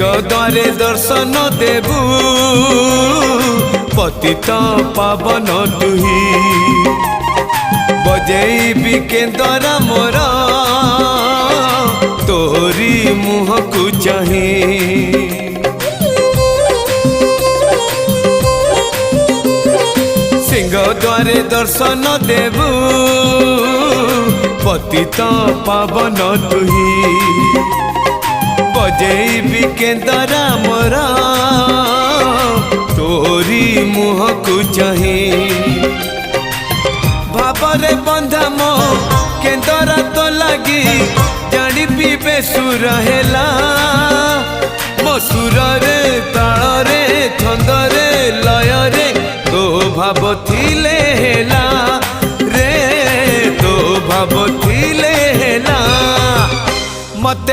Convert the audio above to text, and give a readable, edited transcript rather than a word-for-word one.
द्वारे दर्शन देबू पतित पावन तुही बजेबी केंद्र मोर तोरी मुह को चाही द्वारे दर्शन देबू पतित पावन तुही बजेबी केंद्र मोर तोरी मुह को चाही भावरे बंधा मो केंद्र तो लगी जानी पीबे सुर हेला मो सुर रे ताल रे छंद रे लय रे तो भाव थिले हेला रे तो भाव थिले हेला मते